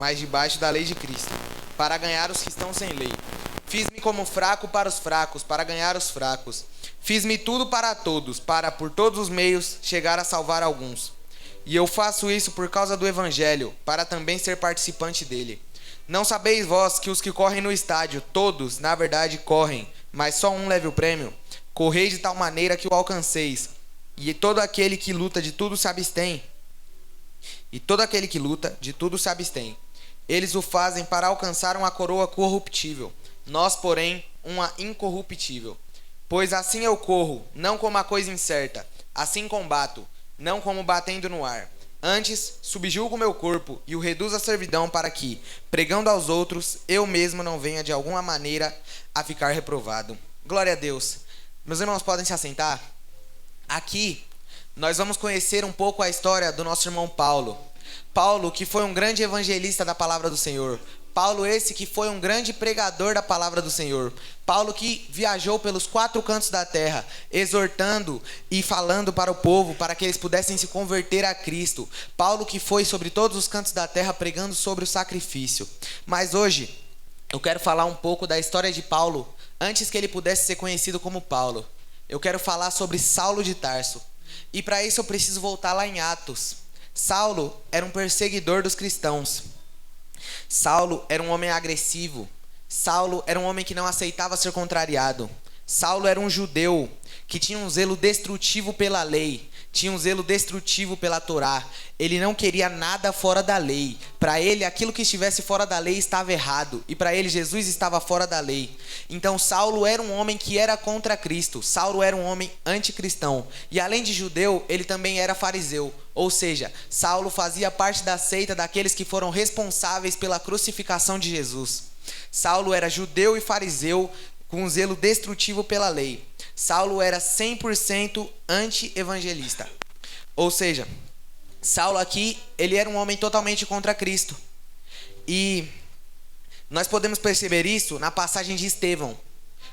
mas debaixo da lei de Cristo, para ganhar os que estão sem lei. Fiz-me como fraco para os fracos, para ganhar os fracos. Fiz-me tudo para todos, para por todos os meios chegar a salvar alguns. E eu faço isso por causa do Evangelho, para também ser participante dele. Não sabeis vós que os que correm no estádio, todos, na verdade, correm, mas só um leva o prêmio? Correi de tal maneira que o alcanceis. E todo aquele que luta de tudo se abstém. Eles o fazem para alcançar uma coroa corruptível. Nós, porém, uma incorruptível. Pois assim eu corro, não como a coisa incerta. Assim combato, não como batendo no ar. Antes, subjugo o meu corpo e o reduzo à servidão para que, pregando aos outros, eu mesmo não venha de alguma maneira a ficar reprovado. Glória a Deus. Meus irmãos, podem se assentar? Aqui, nós vamos conhecer um pouco a história do nosso irmão Paulo. Paulo, que foi um grande evangelista da palavra do Senhor. Paulo esse que foi um grande pregador da palavra do Senhor. Paulo que viajou pelos 4 cantos da terra, exortando e falando para o povo, para que eles pudessem se converter a Cristo. Paulo que foi sobre todos os cantos da terra pregando sobre o sacrifício. Mas hoje, eu quero falar um pouco da história de Paulo, antes que ele pudesse ser conhecido como Paulo. Eu quero falar sobre Saulo de Tarso. E para isso eu preciso voltar lá em Atos. Saulo era um perseguidor dos cristãos. Saulo era um homem agressivo. Saulo era um homem que não aceitava ser contrariado. Saulo era um judeu que tinha um zelo destrutivo pela lei, tinha um zelo destrutivo pela Torá. Ele não queria nada fora da lei. Para ele, aquilo que estivesse fora da lei estava errado. E para ele, Jesus estava fora da lei. Então, Saulo era um homem que era contra Cristo. Saulo era um homem anticristão. E além de judeu, ele também era fariseu. Ou seja, Saulo fazia parte da seita daqueles que foram responsáveis pela crucificação de Jesus. Saulo era judeu e fariseu com um zelo destrutivo pela lei. Saulo era 100% anti-evangelista. Ou seja, Saulo aqui, ele era um homem totalmente contra Cristo. E nós podemos perceber isso na passagem de Estevão.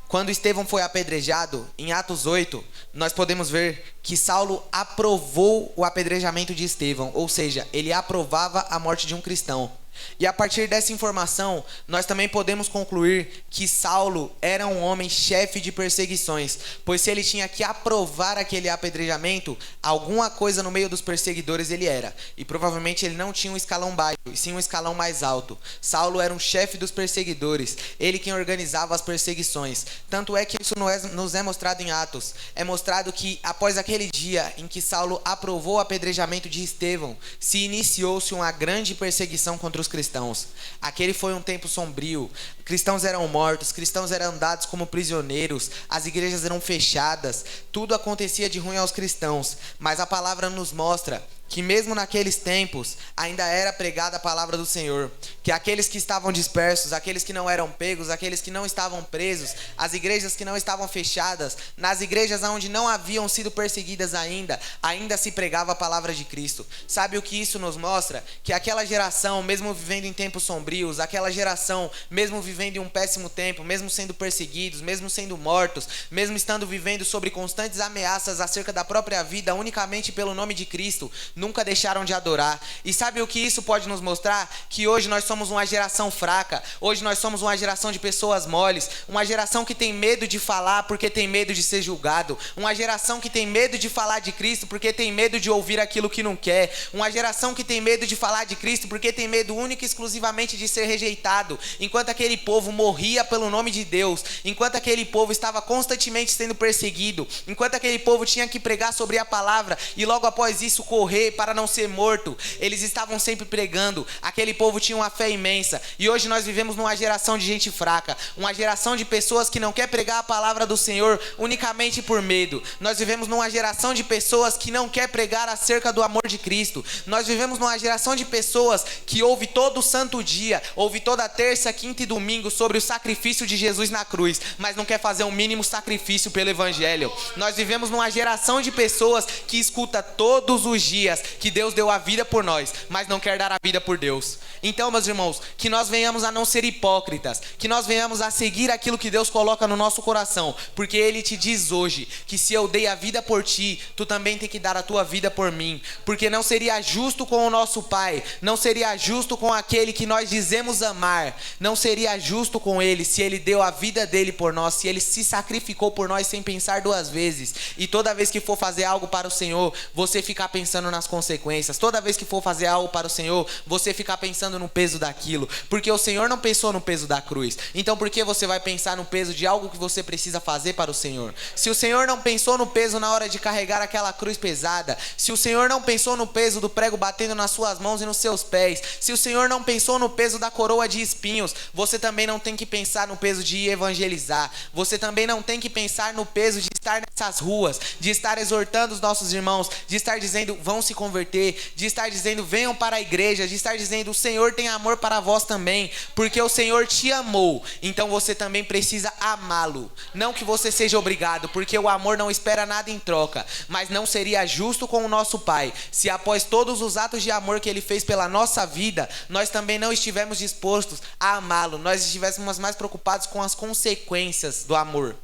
Quando Estevão foi apedrejado, em Atos 8, nós podemos ver que Saulo aprovou o apedrejamento de Estevão. Ou seja, ele aprovava a morte de um cristão. E a partir dessa informação, nós também podemos concluir que Saulo era um homem chefe de perseguições, pois se ele tinha que aprovar aquele apedrejamento, alguma coisa no meio dos perseguidores ele era. E provavelmente ele não tinha um escalão baixo, e sim um escalão mais alto. Saulo era um chefe dos perseguidores, ele quem organizava as perseguições. Tanto é que isso nos é mostrado em Atos. É mostrado que após aquele dia em que Saulo aprovou o apedrejamento de Estevão, se iniciou-se uma grande perseguição contra os cristãos. Aquele foi um tempo sombrio. Cristãos eram mortos, cristãos eram dados como prisioneiros, as igrejas eram fechadas, tudo acontecia de ruim aos cristãos. Mas a palavra nos mostra que mesmo naqueles tempos ainda era pregada a palavra do Senhor, que aqueles que estavam dispersos, aqueles que não eram pegos, aqueles que não estavam presos, as igrejas que não estavam fechadas, nas igrejas onde não haviam sido perseguidas ainda se pregava a palavra de Cristo. Sabe o que isso nos mostra? Que aquela geração, mesmo vivendo em tempos sombrios, aquela geração, mesmo vivendo em um péssimo tempo, mesmo sendo perseguidos, mesmo sendo mortos, mesmo estando vivendo sobre constantes ameaças acerca da própria vida, unicamente pelo nome de Cristo, nunca deixaram de adorar. E sabe o que isso pode nos mostrar? Que hoje nós somos uma geração fraca. Hoje nós somos uma geração de pessoas moles. Uma geração que tem medo de falar porque tem medo de ser julgado. Uma geração que tem medo de falar de Cristo porque tem medo de ouvir aquilo que não quer. Uma geração que tem medo de falar de Cristo porque tem medo única e exclusivamente de ser rejeitado. Enquanto aquele povo morria pelo nome de Deus. Enquanto aquele povo estava constantemente sendo perseguido. Enquanto aquele povo tinha que pregar sobre a palavra e logo após isso correr para não ser morto, eles estavam sempre pregando. Aquele povo tinha uma fé imensa. E hoje nós vivemos numa geração de gente fraca, uma geração de pessoas que não quer pregar a palavra do Senhor unicamente por medo. Nós vivemos numa geração de pessoas que não quer pregar acerca do amor de Cristo. Nós vivemos numa geração de pessoas que ouve todo santo dia, ouve toda terça, quinta e domingo sobre o sacrifício de Jesus na cruz, mas não quer fazer um mínimo sacrifício pelo Evangelho. Nós vivemos numa geração de pessoas que escuta todos os dias ideias que Deus deu a vida por nós, mas não quer dar a vida por Deus. Então, meus irmãos, que nós venhamos a não ser hipócritas, que nós venhamos a seguir aquilo que Deus coloca no nosso coração, porque Ele te diz hoje que se eu dei a vida por ti, tu também tem que dar a tua vida por mim, porque não seria justo com o nosso Pai, não seria justo com aquele que nós dizemos amar, não seria justo com Ele se Ele deu a vida dele por nós, se Ele se sacrificou por nós sem pensar duas vezes. E toda vez que for fazer algo para o Senhor, você ficar pensando nas consequências. Toda vez que for fazer algo para o Senhor, você ficar pensando no peso daquilo, porque o Senhor não pensou no peso da cruz. Então por que você vai pensar no peso de algo que você precisa fazer para o Senhor? Se o Senhor não pensou no peso na hora de carregar aquela cruz pesada, se o Senhor não pensou no peso do prego batendo nas suas mãos e nos seus pés, se o Senhor não pensou no peso da coroa de espinhos, você também não tem que pensar no peso de evangelizar. Você também não tem que pensar no peso de estar nessas ruas, de estar exortando os nossos irmãos, de estar dizendo vão se converter, de estar dizendo venham para a igreja, de estar dizendo o Senhor tem amor para vós também, porque o Senhor te amou, então você também precisa amá-lo. Não que você seja obrigado, porque o amor não espera nada em troca, mas não seria justo com o nosso Pai se após todos os atos de amor que Ele fez pela nossa vida, nós também não estivéssemos dispostos a amá-lo, nós estivéssemos mais preocupados com as consequências do amor.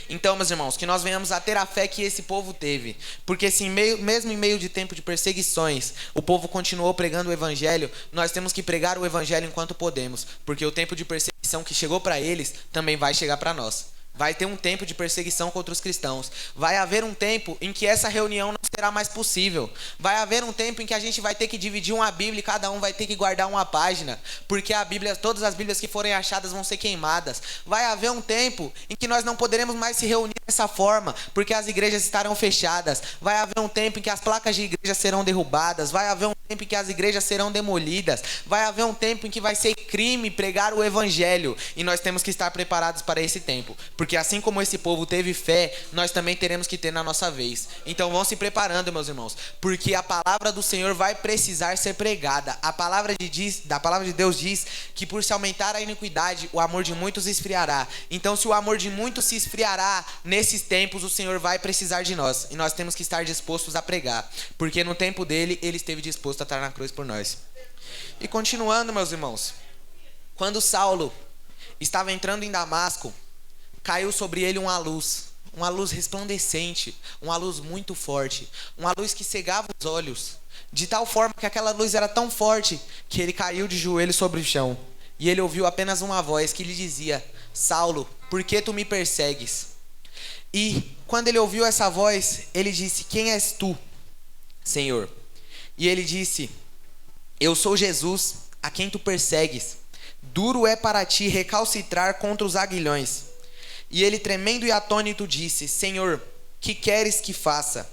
Então, meus irmãos, que nós venhamos a ter a fé que esse povo teve, porque se mesmo em meio de tempo de perseguições, o povo continuou pregando o evangelho, nós temos que pregar o evangelho enquanto podemos, porque o tempo de perseguição que chegou para eles, também vai chegar para nós. Vai ter um tempo de perseguição contra os cristãos. Vai haver um tempo em que essa reunião não será mais possível. Vai haver um tempo em que a gente vai ter que dividir uma Bíblia e cada um vai ter que guardar uma página, porque a Bíblia, todas as Bíblias que forem achadas vão ser queimadas. Vai haver um tempo em que nós não poderemos mais se reunir dessa forma, porque as igrejas estarão fechadas. Vai haver um tempo em que as placas de igreja serão derrubadas. Vai haver um tempo em que as igrejas serão demolidas. Vai haver um tempo em que vai ser crime pregar o evangelho. E nós temos que estar preparados para esse tempo, porque assim como esse povo teve fé, nós também teremos que ter na nossa vez. Então vão se preparando, meus irmãos, porque a palavra do Senhor vai precisar ser pregada. A palavra de Deus diz que por se aumentar a iniquidade, o amor de muitos esfriará. Então se o amor de muitos se esfriará nesses tempos, o Senhor vai precisar de nós. E nós temos que estar dispostos a pregar, porque no tempo dele, ele esteve disposto a estar na cruz por nós. E continuando, meus irmãos, quando Saulo estava entrando em Damasco, caiu sobre ele uma luz resplandecente, uma luz muito forte, uma luz que cegava os olhos, de tal forma que aquela luz era tão forte que ele caiu de joelhos sobre o chão. E ele ouviu apenas uma voz que lhe dizia: Saulo, por que tu me persegues? E quando ele ouviu essa voz, ele disse: quem és tu, Senhor? E ele disse: eu sou Jesus, a quem tu persegues. Duro é para ti recalcitrar contra os aguilhões. E ele, tremendo e atônito, disse: Senhor, que queres que faça?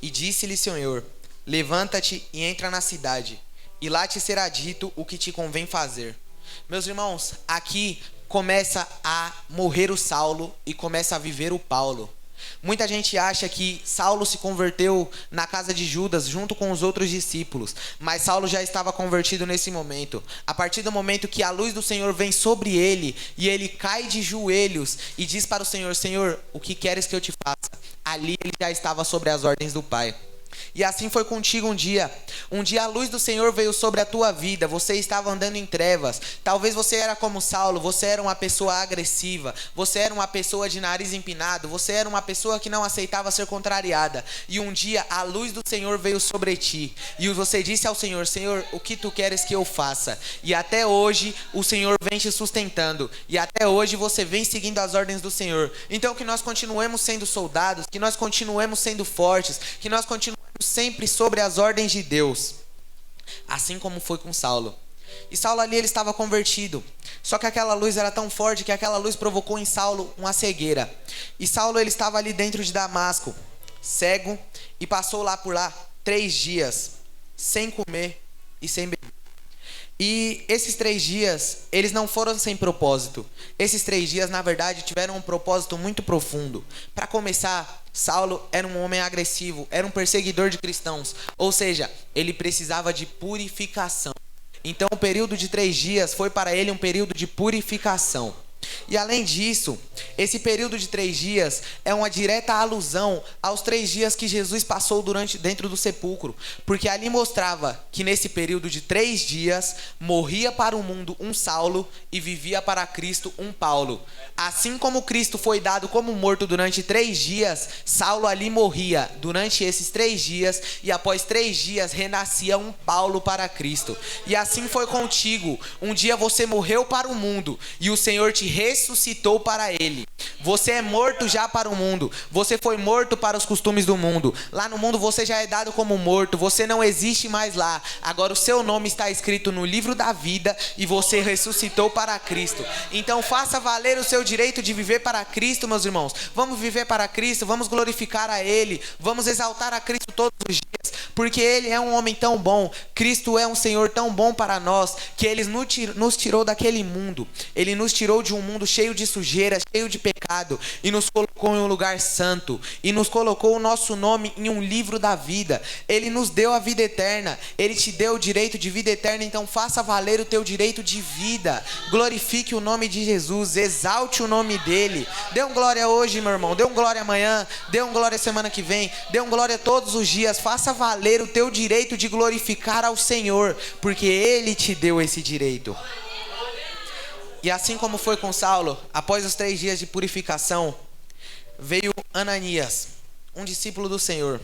E disse-lhe o Senhor: levanta-te e entra na cidade, e lá te será dito o que te convém fazer. Meus irmãos, aqui começa a morrer o Saulo e começa a viver o Paulo. Muita gente acha que Saulo se converteu na casa de Judas junto com os outros discípulos, mas Saulo já estava convertido nesse momento. A partir do momento que a luz do Senhor vem sobre ele e ele cai de joelhos e diz para o Senhor: Senhor, o que queres que eu te faça? Ali ele já estava sobre as ordens do Pai. E assim foi contigo um dia a luz do Senhor veio sobre a tua vida. Você estava andando em trevas. Talvez você era como Saulo, você era uma pessoa agressiva, você era uma pessoa de nariz empinado, você era uma pessoa que não aceitava ser contrariada. E um dia a luz do Senhor veio sobre ti, e você disse ao Senhor: Senhor, o que tu queres que eu faça? E até hoje o Senhor vem te sustentando, e até hoje você vem seguindo as ordens do Senhor. Então que nós continuemos sendo soldados, que nós continuemos sendo fortes, que nós continuemos sempre sobre as ordens de Deus, assim como foi com Saulo. E Saulo ali, ele estava convertido, só que aquela luz era tão forte que aquela luz provocou em Saulo uma cegueira. E Saulo, ele estava ali dentro de Damasco, cego, e passou por lá 3 dias sem comer e sem beber. E esses 3 dias, eles não foram sem propósito. Esses 3 dias, na verdade, tiveram um propósito muito profundo. Para começar, Saulo era um homem agressivo, era um perseguidor de cristãos. Ou seja, ele precisava de purificação. Então o período de 3 dias foi para ele um período de purificação. E além disso, Esse período de 3 dias é uma direta alusão aos 3 dias que Jesus passou dentro do sepulcro, porque ali mostrava que nesse período de 3 dias morria para o mundo um Saulo e vivia para Cristo um Paulo. Assim como Cristo foi dado como morto durante 3 dias, Saulo ali morria durante esses 3 dias e após 3 dias renascia um Paulo para Cristo. E assim foi contigo. Um dia você morreu para o mundo e o Senhor te ressuscitou para ele. Você é morto já para o mundo. Você foi morto para os costumes do mundo. Lá no mundo você já é dado como morto. Você não existe mais lá. Agora o seu nome está escrito no livro da vida e você ressuscitou para Cristo. Então faça valer o seu direito de viver para Cristo, meus irmãos. Vamos viver para Cristo, vamos glorificar a Ele, vamos exaltar a Cristo todos os dias, porque Ele é um homem tão bom. Cristo é um Senhor tão bom para nós, que Ele nos tirou daquele mundo. Ele nos tirou de um mundo cheio de sujeira, cheio de pecado, e nos colocou em um lugar santo, e nos colocou o nosso nome em um livro da vida. Ele nos deu a vida eterna. Ele te deu o direito de vida eterna. Então faça valer o teu direito de vida. Glorifique o nome de Jesus, exalte o nome dele. Dê um glória hoje, meu irmão, dê um glória amanhã, dê um glória semana que vem, dê um glória todos os dias. Faça valer o teu direito de glorificar ao Senhor, porque Ele te deu esse direito. E assim como foi com Saulo, após os 3 dias de purificação, veio Ananias, um discípulo do Senhor,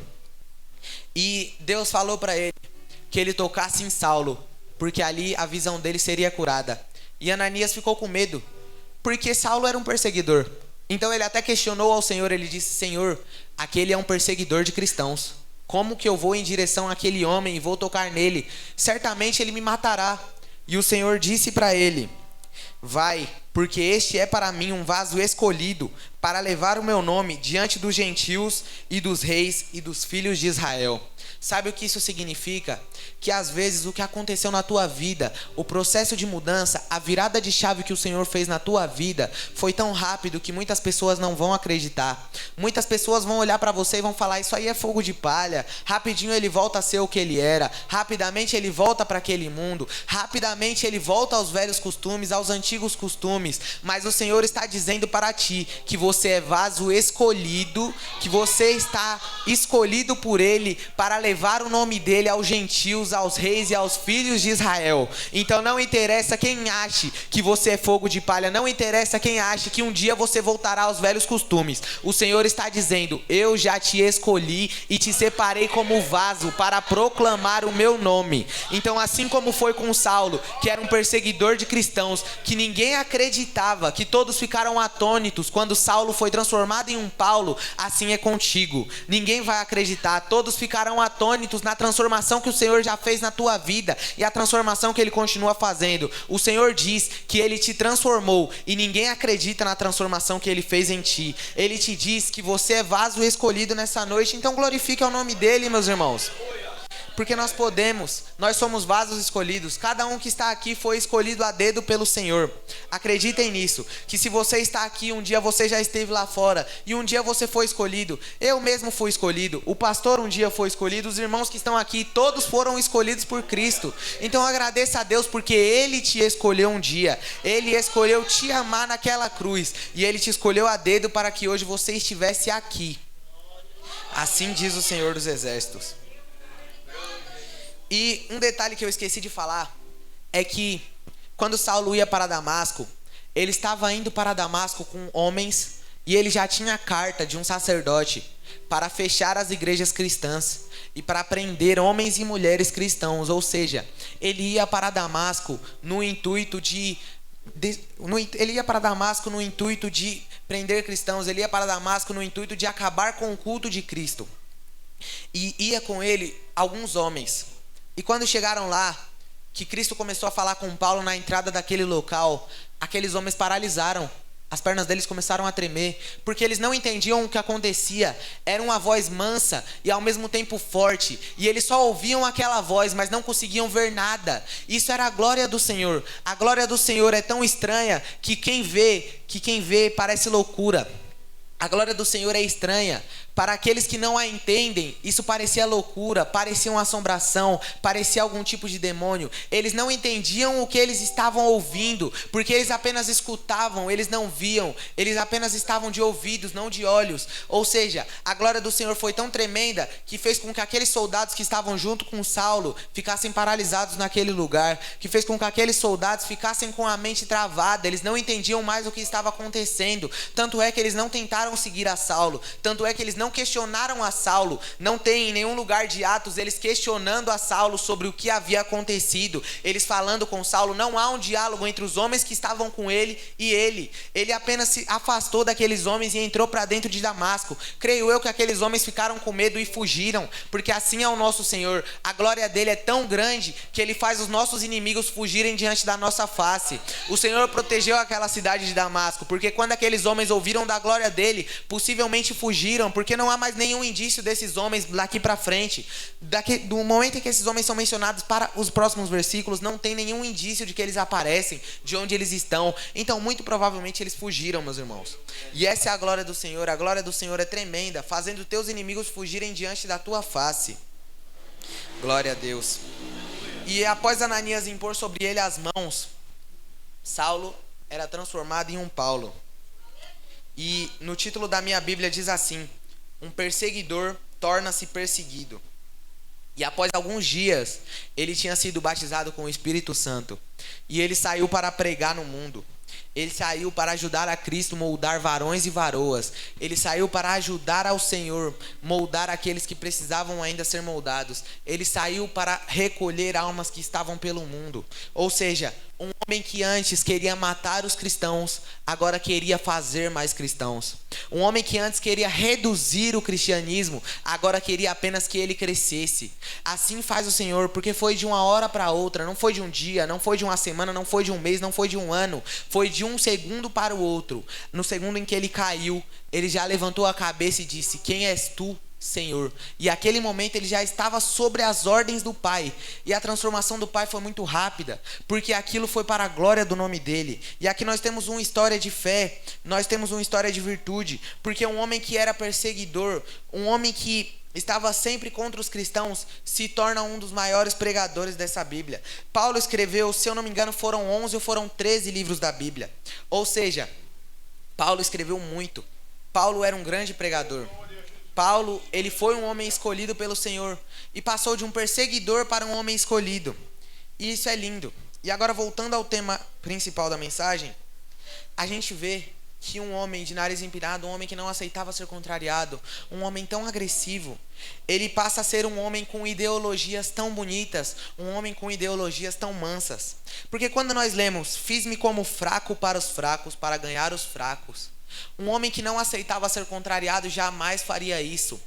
e Deus falou para ele que ele tocasse em Saulo, porque ali a visão dele seria curada. E Ananias ficou com medo, porque Saulo era um perseguidor. Então ele até questionou ao Senhor. Ele disse: Senhor, aquele é um perseguidor de cristãos. Como que eu vou em direção àquele homem e vou tocar nele? Certamente ele me matará. E o Senhor disse para ele: vai, porque este é para mim um vaso escolhido para levar o meu nome diante dos gentios e dos reis e dos filhos de Israel. Sabe o que isso significa? Que às vezes o que aconteceu na tua vida, o processo de mudança, a virada de chave que o Senhor fez na tua vida foi tão rápido que muitas pessoas não vão acreditar. Muitas pessoas vão olhar para você e vão falar: isso aí é fogo de palha. Rapidinho ele volta a ser o que ele era. Rapidamente ele volta para aquele mundo. Rapidamente ele volta aos velhos costumes, aos antigos costumes. Mas o Senhor está dizendo para ti que você é vaso escolhido, que você está escolhido por Ele para levar o nome dele aos gentios, aos reis e aos filhos de Israel. Então não interessa quem ache que você é fogo de palha, não interessa quem ache que um dia você voltará aos velhos costumes. O Senhor está dizendo: eu já te escolhi e te separei como vaso para proclamar o meu nome. Então assim como foi com Saulo, que era um perseguidor de cristãos, que ninguém acreditava, que todos ficaram atônitos quando Saulo foi transformado em um Paulo, assim é contigo. Ninguém vai acreditar, todos ficarão atônitos na transformação que o Senhor já fez na tua vida e a transformação que Ele continua fazendo. O Senhor diz que Ele te transformou e ninguém acredita na transformação que Ele fez em ti. Ele te diz que você é vaso escolhido nessa noite. Então glorifique o nome dEle, meus irmãos. Porque nós somos vasos escolhidos. Cada um que está aqui foi escolhido a dedo pelo Senhor. Acreditem nisso, que se você está aqui, um dia você já esteve lá fora, e um dia você foi escolhido. Eu mesmo fui escolhido, o pastor um dia foi escolhido, os irmãos que estão aqui, todos foram escolhidos por Cristo. Então agradeça a Deus, porque Ele te escolheu um dia. Ele escolheu te amar naquela cruz, e Ele te escolheu a dedo para que hoje você estivesse aqui. Assim diz o Senhor dos Exércitos. E um detalhe que eu esqueci de falar é que quando Saulo ia para Damasco, ele estava indo para Damasco com homens, e ele já tinha a carta de um sacerdote para fechar as igrejas cristãs e para prender homens e mulheres cristãos. Ou seja, ele ia para Damasco no intuito de prender cristãos. Ele ia para Damasco no intuito de acabar com o culto de Cristo. E ia com ele alguns homens. E quando chegaram lá, que Cristo começou a falar com Paulo na entrada daquele local, aqueles homens paralisaram. As pernas deles começaram a tremer, porque eles não entendiam o que acontecia. Era uma voz mansa e ao mesmo tempo forte, e eles só ouviam aquela voz, mas não conseguiam ver nada. Isso era a glória do Senhor. A glória do Senhor é tão estranha que quem vê parece loucura. A glória do Senhor é estranha. Para aqueles que não a entendem, isso parecia loucura, parecia uma assombração, parecia algum tipo de demônio. Eles não entendiam o que eles estavam ouvindo, porque eles apenas escutavam, eles não viam, eles apenas estavam de ouvidos, não de olhos. Ou seja, a glória do Senhor foi tão tremenda que fez com que aqueles soldados que estavam junto com Saulo ficassem paralisados naquele lugar, que fez com que aqueles soldados ficassem com a mente travada, eles não entendiam mais o que estava acontecendo. Tanto é que eles não tentaram seguir a Saulo, tanto é que eles não questionaram a Saulo. Não tem em nenhum lugar de Atos eles questionando a Saulo sobre o que havia acontecido, eles falando com Saulo. Não há um diálogo entre os homens que estavam com ele e ele apenas se afastou daqueles homens e entrou para dentro de Damasco. Creio eu que aqueles homens ficaram com medo e fugiram, porque assim é o nosso Senhor. A glória dele é tão grande que ele faz os nossos inimigos fugirem diante da nossa face. O Senhor protegeu aquela cidade de Damasco, porque quando aqueles homens ouviram da glória dele, possivelmente fugiram, porque não há mais nenhum indício desses homens daqui para frente. Do momento em que esses homens são mencionados para os próximos versículos, não tem nenhum indício de que eles aparecem, de onde eles estão. Então, muito provavelmente eles fugiram, meus irmãos. E essa é a glória do Senhor. A glória do Senhor é tremenda, fazendo teus inimigos fugirem diante da tua face. Glória a Deus. E após Ananias impor sobre ele as mãos, Saulo era transformado em um Paulo. E no título da minha Bíblia diz assim: um perseguidor torna-se perseguido. E após alguns dias, ele tinha sido batizado com o Espírito Santo. E ele saiu para pregar no mundo. Ele saiu para ajudar a Cristo moldar varões e varoas. Ele saiu para ajudar ao Senhor moldar aqueles que precisavam ainda ser moldados. Ele saiu para recolher almas que estavam pelo mundo. Ou seja, um homem que antes queria matar os cristãos, agora queria fazer mais cristãos. Um homem que antes queria reduzir o cristianismo, agora queria apenas que ele crescesse. Assim faz o Senhor, porque foi de uma hora para outra, não foi de um dia, não foi de uma semana, não foi de um mês, não foi de um ano, foi de um segundo para o outro. No segundo em que ele caiu, ele já levantou a cabeça e disse: quem és tu, Senhor? E naquele momento ele já estava sobre as ordens do Pai. E a transformação do Pai foi muito rápida, porque aquilo foi para a glória do nome dele. E aqui nós temos uma história de fé, nós temos uma história de virtude, porque um homem que era perseguidor, um homem que estava sempre contra os cristãos, se torna um dos maiores pregadores dessa Bíblia. Paulo escreveu, se eu não me engano, foram 11 ou foram 13 livros da Bíblia. Ou seja, Paulo escreveu muito. Paulo era um grande pregador. Paulo, ele foi um homem escolhido pelo Senhor e passou de um perseguidor para um homem escolhido. E isso é lindo. E agora, voltando ao tema principal da mensagem, a gente vê que um homem de nariz empinado, um homem que não aceitava ser contrariado, um homem tão agressivo, ele passa a ser um homem com ideologias tão bonitas, um homem com ideologias tão mansas. Porque quando nós lemos: fiz-me como fraco para os fracos, para ganhar os fracos, um homem que não aceitava ser contrariado jamais faria isso.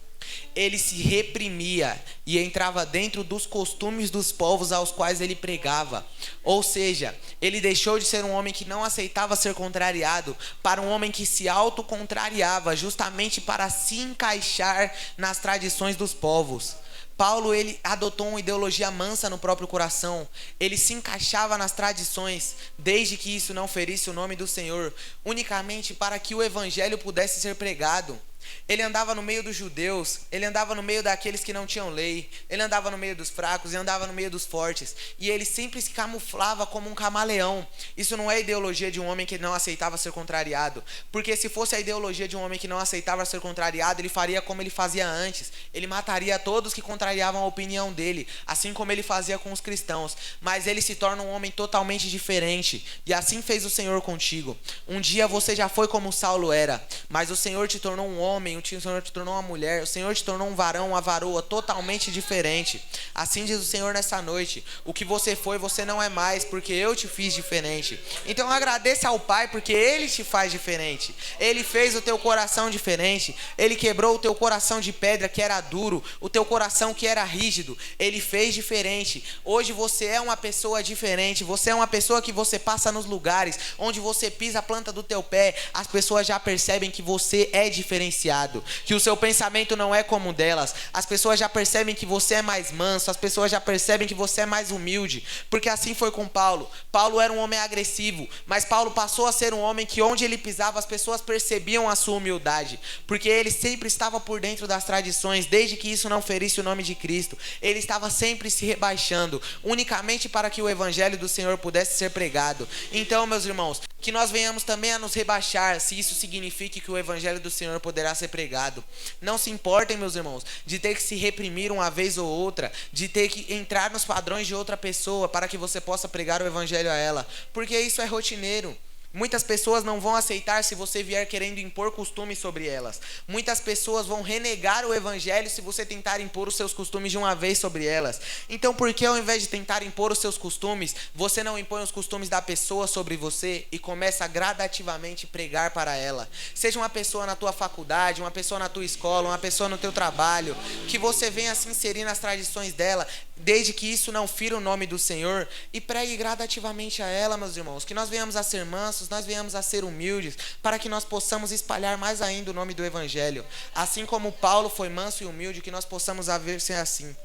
Ele se reprimia e entrava dentro dos costumes dos povos aos quais ele pregava. Ou seja, ele deixou de ser um homem que não aceitava ser contrariado para um homem que se autocontrariava, justamente para se encaixar nas tradições dos povos. Paulo, ele adotou uma ideologia mansa no próprio coração. Ele se encaixava nas tradições, desde que isso não ferisse o nome do Senhor, unicamente para que o evangelho pudesse ser pregado. Ele andava no meio dos judeus, ele andava no meio daqueles que não tinham lei, ele andava no meio dos fracos, ele andava no meio dos fortes, e ele sempre se camuflava como um camaleão. Isso não é a ideologia de um homem que não aceitava ser contrariado, porque se fosse a ideologia de um homem que não aceitava ser contrariado, ele faria como ele fazia antes: ele mataria todos que contrariavam a opinião dele, assim como ele fazia com os cristãos. Mas ele se torna um homem totalmente diferente, e assim fez o Senhor contigo. Um dia você já foi como Saulo era, mas o Senhor te tornou um homem, o Senhor te tornou uma mulher, o Senhor te tornou um varão, uma varoa totalmente diferente. Assim diz o Senhor nessa noite: o que você foi, você não é mais, porque eu te fiz diferente. Então agradeça ao Pai, porque Ele te faz diferente. Ele fez o teu coração diferente. Ele quebrou o teu coração de pedra que era duro, o teu coração que era rígido. Ele fez diferente. Hoje você é uma pessoa diferente. Você é uma pessoa que você passa nos lugares onde você pisa a planta do teu pé, as pessoas já percebem que você é diferenciado. diferenciado, que o seu pensamento não é como o delas. As pessoas já percebem que você é mais manso, as pessoas já percebem que você é mais humilde, porque assim foi com Paulo. Paulo era um homem agressivo, mas Paulo passou a ser um homem que onde ele pisava as pessoas percebiam a sua humildade, porque ele sempre estava por dentro das tradições, desde que isso não ferisse o nome de Cristo. Ele estava sempre se rebaixando, unicamente para que o evangelho do Senhor pudesse ser pregado. Então, meus irmãos, que nós venhamos também a nos rebaixar, se isso signifique que o evangelho do Senhor poderá ser pregado. Não se importem, meus irmãos, de ter que se reprimir uma vez ou outra, de ter que entrar nos padrões de outra pessoa para que você possa pregar o evangelho a ela, porque isso é rotineiro. Muitas pessoas não vão aceitar se você vier querendo impor costumes sobre elas. Muitas pessoas vão renegar o evangelho se você tentar impor os seus costumes de uma vez sobre elas. Então, por que ao invés de tentar impor os seus costumes, você não impõe os costumes da pessoa sobre você e começa a gradativamente pregar para ela? Seja uma pessoa na tua faculdade, uma pessoa na tua escola, uma pessoa no teu trabalho, que você venha se inserir nas tradições dela, desde que isso não fira o nome do Senhor, e pregue gradativamente a ela, meus irmãos. Que nós venhamos a ser mansos, nós venhamos a ser humildes, para que nós possamos espalhar mais ainda o nome do evangelho. Assim como Paulo foi manso e humilde, que nós possamos haver ser assim.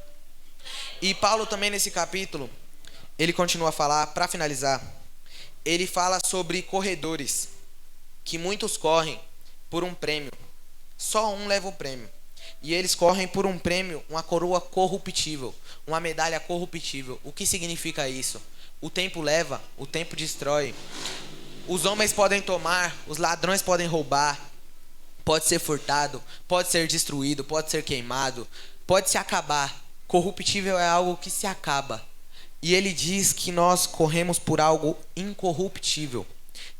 E Paulo também nesse capítulo, ele continua a falar, para finalizar, ele fala sobre corredores, que muitos correm por um prêmio, só um leva o prêmio. E eles correm por um prêmio, uma coroa corruptível, uma medalha corruptível. O que significa isso? O tempo leva, o tempo destrói. Os homens podem tomar, os ladrões podem roubar, pode ser furtado, pode ser destruído, pode ser queimado, pode se acabar. Corruptível é algo que se acaba. E ele diz que nós corremos por algo incorruptível.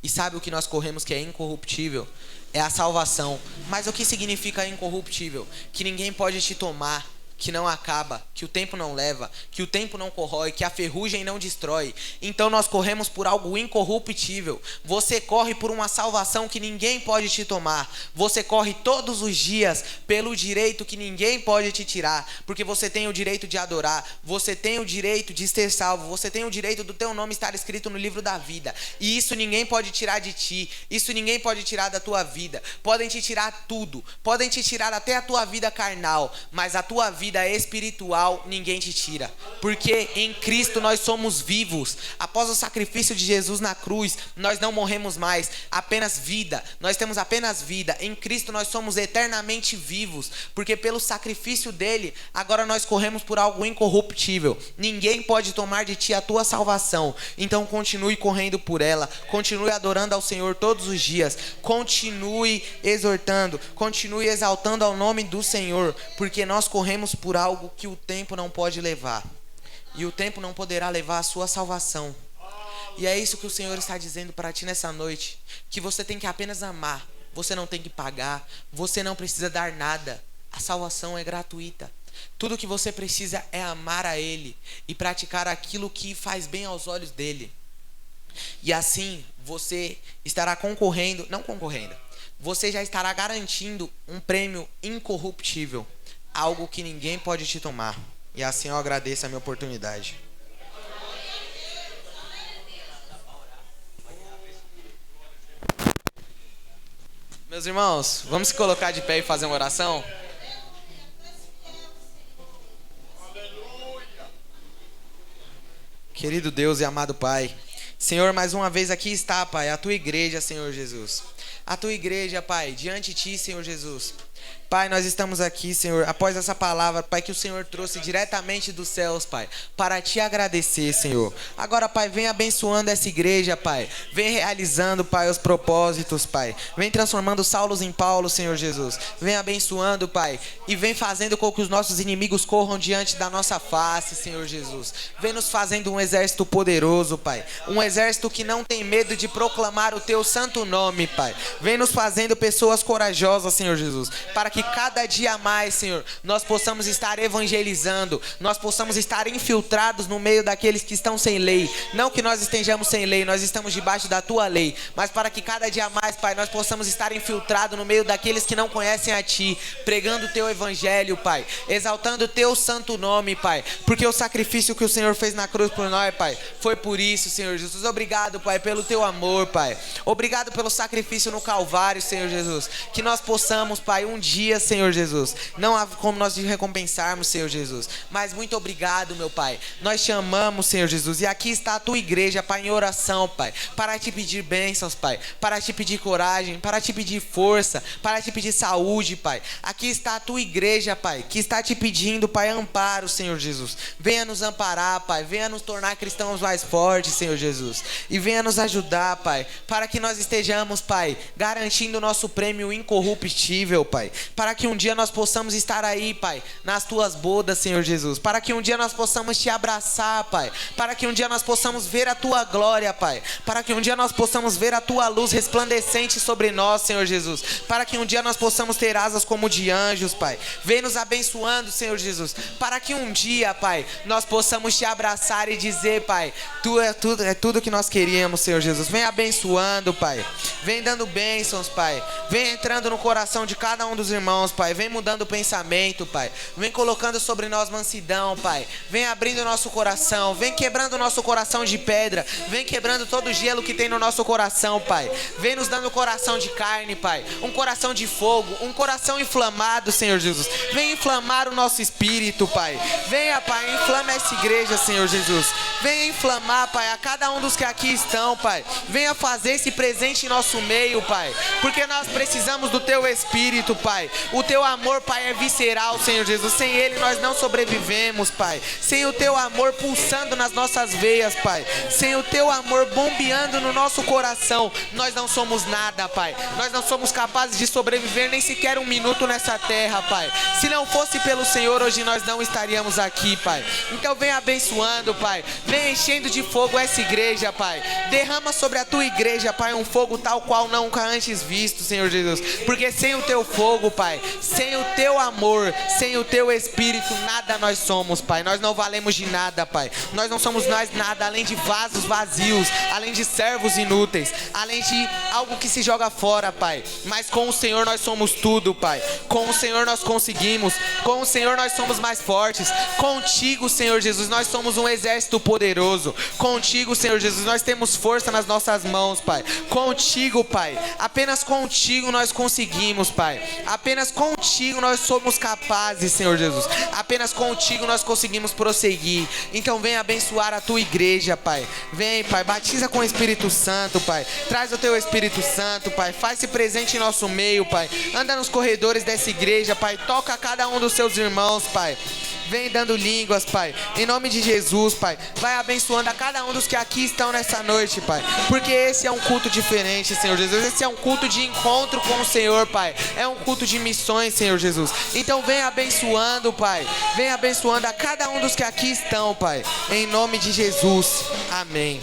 E sabe o que nós corremos que é incorruptível? É a salvação. Mas o que significa incorruptível? Que ninguém pode te tomar, que não acaba, que o tempo não leva, que o tempo não corrói, que a ferrugem não destrói. Então nós corremos por algo incorruptível. Você corre por uma salvação que ninguém pode te tomar. Você corre todos os dias pelo direito que ninguém pode te tirar, porque você tem o direito de adorar, você tem o direito de ser salvo, você tem o direito do teu nome estar escrito no livro da vida. E isso ninguém pode tirar de ti, isso ninguém pode tirar da tua vida. Podem te tirar tudo, podem te tirar até a tua vida carnal, mas a tua vida espiritual ninguém te tira, porque em Cristo nós somos vivos. Após o sacrifício de Jesus na cruz, nós não morremos mais, apenas vida, nós temos apenas vida. Em Cristo nós somos eternamente vivos, porque pelo sacrifício dele, agora nós corremos por algo incorruptível. Ninguém pode tomar de ti a tua salvação. Então continue correndo por ela, continue adorando ao Senhor todos os dias, continue exortando, continue exaltando ao nome do Senhor, porque nós corremos por algo que o tempo não pode levar, e o tempo não poderá levar a sua salvação. E é isso que o Senhor está dizendo para ti nessa noite, que você tem que apenas amar, você não tem que pagar, você não precisa dar nada, a salvação é gratuita. Tudo que você precisa é amar a Ele e praticar aquilo que faz bem aos olhos dele. E assim você estará você já estará garantindo um prêmio incorruptível, algo que ninguém pode te tomar. E assim eu agradeço a minha oportunidade. Meus irmãos, vamos se colocar de pé e fazer uma oração? Querido Deus e amado Pai, Senhor, mais uma vez aqui está, Pai, a tua igreja, Senhor Jesus. A tua igreja, Pai, diante de ti, Senhor Jesus. Pai, nós estamos aqui, Senhor, após essa palavra, Pai, que o Senhor trouxe diretamente dos céus, Pai, para te agradecer, Senhor. Agora, Pai, vem abençoando essa igreja, Pai. Vem realizando, Pai, os propósitos, Pai. Vem transformando Saulos em Paulo, Senhor Jesus. Vem abençoando, Pai, e vem fazendo com que os nossos inimigos corram diante da nossa face, Senhor Jesus. Vem nos fazendo um exército poderoso, Pai. Um exército que não tem medo de proclamar o teu santo nome, Pai. Vem nos fazendo pessoas corajosas, Senhor Jesus. para que cada dia mais, Senhor, nós possamos estar evangelizando, nós possamos estar infiltrados no meio daqueles que estão sem lei. Não que nós estejamos sem lei, nós estamos debaixo da tua lei, mas para que cada dia mais, Pai, nós possamos estar infiltrados no meio daqueles que não conhecem a Ti, pregando o Teu evangelho, Pai, exaltando o Teu santo nome, Pai, porque o sacrifício que o Senhor fez na cruz por nós, Pai, foi por isso, Senhor Jesus. Obrigado, Pai, pelo Teu amor, Pai. Obrigado pelo sacrifício no Calvário, Senhor Jesus. Que nós possamos, Pai, um dia, Senhor Jesus, não há como nós te recompensarmos, Senhor Jesus, mas muito obrigado, meu Pai. Nós te amamos, Senhor Jesus, e aqui está a Tua igreja, Pai, em oração, Pai, para te pedir bênçãos, Pai, para te pedir coragem, para te pedir força, para te pedir saúde, Pai. Aqui está a Tua igreja, Pai, que está te pedindo, Pai, amparo, Senhor Jesus. Venha nos amparar, Pai, venha nos tornar cristãos mais fortes, Senhor Jesus, e venha nos ajudar, Pai, para que nós estejamos, Pai, garantindo o nosso prêmio incorruptível, Pai, para que um dia nós possamos estar aí, Pai, nas Tuas bodas, Senhor Jesus, para que um dia nós possamos te abraçar, Pai, para que um dia nós possamos ver a Tua glória, Pai, para que um dia nós possamos ver a Tua luz resplandecente sobre nós, Senhor Jesus, para que um dia nós possamos ter asas como de anjos, Pai. Vem nos abençoando, Senhor Jesus, para que um dia, Pai, nós possamos te abraçar e dizer, Pai, Tu é tudo que nós queríamos, Senhor Jesus. Vem abençoando, Pai, vem dando bênçãos, Pai, vem entrando no coração de cada um dos irmãos, Pai, vem mudando o pensamento, Pai, vem colocando sobre nós mansidão, Pai, vem abrindo o nosso coração, vem quebrando o nosso coração de pedra, vem quebrando todo o gelo que tem no nosso coração, Pai, vem nos dando coração de carne, Pai, um coração de fogo, um coração inflamado, Senhor Jesus. Vem inflamar o nosso espírito, Pai, venha, Pai, inflama essa igreja, Senhor Jesus, venha inflamar, Pai, a cada um dos que aqui estão, Pai, venha fazer esse presente em nosso meio, Pai, porque nós precisamos do Teu Espírito, Pai. O Teu amor, Pai, é visceral, Senhor Jesus. Sem Ele nós não sobrevivemos, Pai. Sem o Teu amor pulsando nas nossas veias, Pai, sem o Teu amor bombeando no nosso coração, nós não somos nada, Pai. Nós não somos capazes de sobreviver nem sequer um minuto nessa terra, Pai. Se não fosse pelo Senhor, hoje nós não estaríamos aqui, Pai. Então vem abençoando, Pai, vem enchendo de fogo essa igreja, Pai. Derrama sobre a Tua igreja, Pai, um fogo tal qual nunca antes visto, Senhor Jesus, porque sem o Teu fogo, Pai, sem o Teu amor, sem o Teu Espírito, nada nós somos, Pai. Nós não valemos de nada, Pai. Nós não somos nós nada além de vasos vazios, além de servos inúteis, além de algo que se joga fora, Pai. Mas com o Senhor nós somos tudo, Pai. Com o Senhor nós conseguimos, com o Senhor nós somos mais fortes. Contigo, Senhor Jesus, nós somos um exército poderoso. Contigo, Senhor Jesus, nós temos força nas nossas mãos, Pai. Contigo, Pai, apenas contigo nós conseguimos, Pai. Apenas contigo nós somos capazes, Senhor Jesus. Apenas contigo nós conseguimos prosseguir. Então vem abençoar a Tua igreja, Pai. Vem, Pai, batiza com o Espírito Santo, Pai. Traz o Teu Espírito Santo, Pai. Faz-se presente em nosso meio, Pai. Anda nos corredores dessa igreja, Pai. Toca cada um dos seus irmãos, Pai. Vem dando línguas, Pai, em nome de Jesus, Pai. Vai abençoando a cada um dos que aqui estão nessa noite, Pai, porque esse é um culto diferente, Senhor Jesus. Esse é um culto de encontro com o Senhor, Pai. É um culto de missões, Senhor Jesus. Então vem abençoando, Pai. Vem abençoando a cada um dos que aqui estão, Pai, em nome de Jesus. Amém.